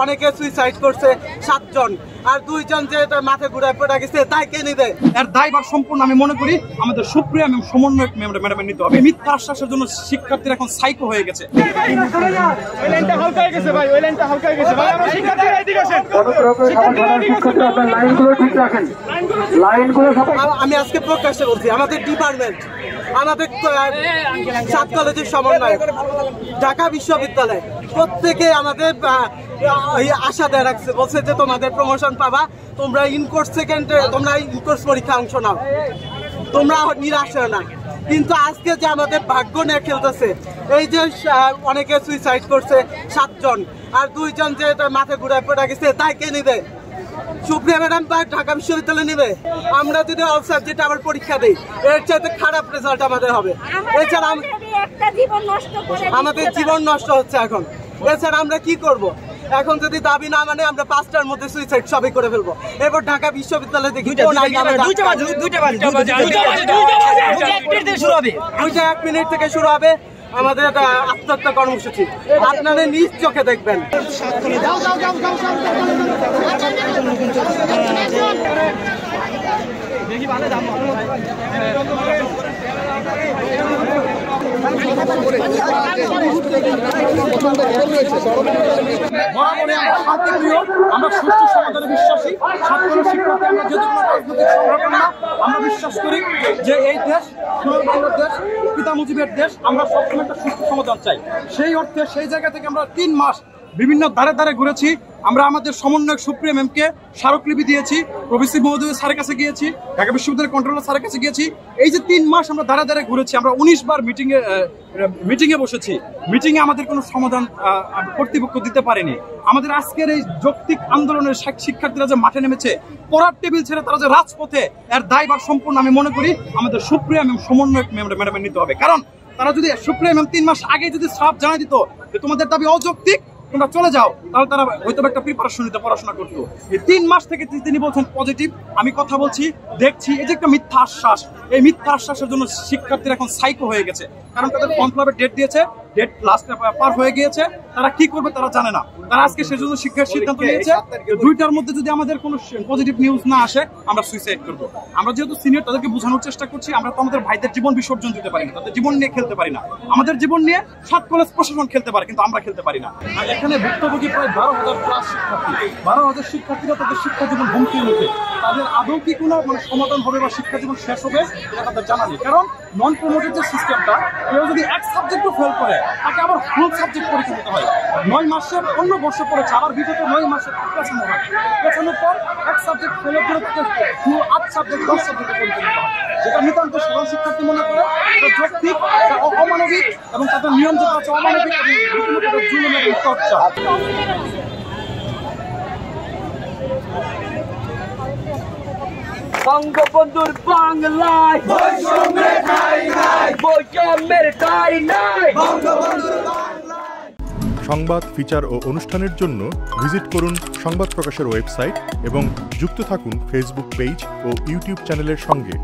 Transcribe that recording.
অনেকে সুইসাইড করছে 7 জন, আর 2 জন যে মাথা ঘুরায় পড়ে গেছে তাই কে নিবে? এর দায়ভার সম্পূর্ণ আমি মনে করি আমাদের সুপ্রিম এবং সমন্বয়ক ম্যাডামের নিতে হবে। মিথ্যা আশ্বাসের জন্য শিক্ষার্থীরা এখন সাইকো হয়ে গেছে। আমি আজকে প্রকাশ্যে বলছি, আমাদের ডিপার্টমেন্ট, আমাদের 7 কলেজের সমন্বয়, ঢাকা বিশ্ববিদ্যালয় প্রত্যেকে আমাদের আশা দেয় রাখছে, বলছে যে তোমাদের প্রমোশন পাবা, তোমরা ইনকোর্স সেকেন্ডে তোমরা ইনকোর্স পরীক্ষা অংশ নাও, তোমরা নিরাশ হয় না। কিন্তু আজকে যে আমাদের ভাগ্য নিয়ে খেলতেছে, এই যে অনেকে সুইসাইড করছে 7 জন, আর 2 জন যে মাথা ঘুরায় পড়ে গেছে তাই কে নিবে? সুপ্রিয়া ম্যাডাম বা ঢাকা বিশ্ববিদ্যালয় নেবে? আমরা যদি অল সাবজেক্টে আবার পরীক্ষা দিই, এর চাইতে খারাপ রেজাল্ট আমাদের হবে। এছাড়া আমাদের জীবন নষ্ট হচ্ছে এখন। এছাড়া আমরা কি করব? এখন যদি দাবি না মানে আমরা 5টার মধ্যে সুইসাইড সবই করে ফেলবো। এরপর ঢাকা বিশ্ববিদ্যালয় দেখি 1 মিনিট থেকে শুরু হবে আমাদের আত্মহত্যা কর্মসূচি। আপনাদের নিজ চোখে দেখবেন। আমরা সুষ্ঠু সমাধানে বিশ্বাসী। ছাত্র শিক্ষার্থী আমরা যদি কোনো রাজনৈতিক সংগঠন না, আমরা বিশ্বাস করি যে এই দেশ সোনার দেশ, পিতা মুজিবের দেশ, আমরা সবসময় একটা সুষ্ঠু সমাধান চাই। সেই অর্থে সেই জায়গা থেকে আমরা 3 মাস বিভিন্ন দ্বারে দ্বারে ঘুরেছি। আমরা আমাদের সমন্বয়ক সুপ্রিম এমকে স্মারকলিপি দিয়েছি, প্রভিসি মহোদয় স্যারের কাছে গিয়েছি, ঢাকা বিশ্ববিদ্যালয়ের কন্ট্রোলার স্যারের কাছে গিয়েছি। এই যে 3 মাস আমরা দ্বারে দ্বারে ঘুরেছি, আমরা 19 বার মিটিংয়ে বসেছি। মিটিংয়ে আমাদের কোনো সমাধান কর্তৃপক্ষ দিতে পারেনি। আমাদের আজকের এই যৌক্তিক আন্দোলনের শিক্ষার্থীরা যে মাঠে নেমেছে, পড়ার টেবিল ছেড়ে তারা যে রাজপথে, এর দায়ভার সম্পূর্ণ আমি মনে করি আমাদের সুপ্রিম এবং সমন্বয়ক ম্যাডামের নিতে হবে। কারণ তারা যদি সুপ্রিম 3 মাস আগে যদি সাফ জানাই দিত যে তোমাদের দাবি অযৌক্তিক, তোমরা চলে যাও, তাহলে তারা হয়তো একটা প্রিপারেশন নিতে পড়াশোনা করতো। এই 3 মাস থেকে তিনি বলছেন পজিটিভ, আমি কথা বলছি, দেখছি। এই যে একটা মিথ্যা আশ্বাস, এই মিথ্যা আশ্বাসের জন্য শিক্ষার্থীরা এখন সাইকো হয়ে গেছে। কারণ তাদের কনক্লাভের ডেট দিয়েছে, ডেট লাস্ট পার হয়ে গিয়েছে, তারা কি করবে তারা জানে না। তারা আজকে সেজন্য শিক্ষার সিদ্ধান্ত নিয়েছে 2টার মধ্যে যদি আমাদের কোনো পজিটিভ নিউজ না আসে আমরা সুইসাইড করবো। আমরা যেহেতু সিনিয়র, তাদেরকে বোঝানোর চেষ্টা করছি আমরা তো আমাদের ভাইদের জীবন বিসর্জন দিতে পারি না, তাদের জীবন নিয়ে খেলতে পারি না। আমাদের জীবন নিয়ে 7 কলেজ প্রশাসন খেলতে পারে, কিন্তু আমরা খেলতে পারি না। আর এখানে ভুক্তভোগী প্রায় 12,000 প্লাস শিক্ষার্থী, 12,000 শিক্ষার্থীরা তাদের শিক্ষা জীবন হুমকির মুখে। তাদের আদৌ কি কোনো সমাধান হবে বা শিক্ষা জীবন শেষ হবে এটা তাদের জানা নেই। কারণ নন প্রমোটেড যে সিস্টেমটা, কেউ যদি এক সাবজেক্টও ফেল করে তাকে আবার ফুল সাবজেক্ট পরীক্ষা দিতে হয়। 9 মাসের অন্য বর্ষ পড়েছে, আবার বিগত 9 মাসের পেছানো হয়। পেছানোর পর এক সাবজেক্ট ফেলের জন্য তাকে ফুল 8 সাবজেক্ট 10 সাবজেক্টে পরীক্ষা দিতে হয়, যেটা নিতান্ত সাধারণ শিক্ষার্থী মনে করে এটা যৌক্তিক, এটা অমানবিক, এবং তাদের নিয়ম যেটা আছে অমানবিক এবং রীতিমতো এটা জুলুমের চর্চা। বঙ্গবন্ধুর বাংলায় বৈষম্যের ঠাঁই নাই, বৈষম্যের ঠাঁই নাই। সংবাদ, ফিচার ও অনুষ্ঠানের জন্য ভিজিট করুন সংবাদ প্রকাশের ওয়েবসাইট এবং যুক্ত থাকুন ফেসবুক পেজ ও ইউটিউব চ্যানেলের সঙ্গে।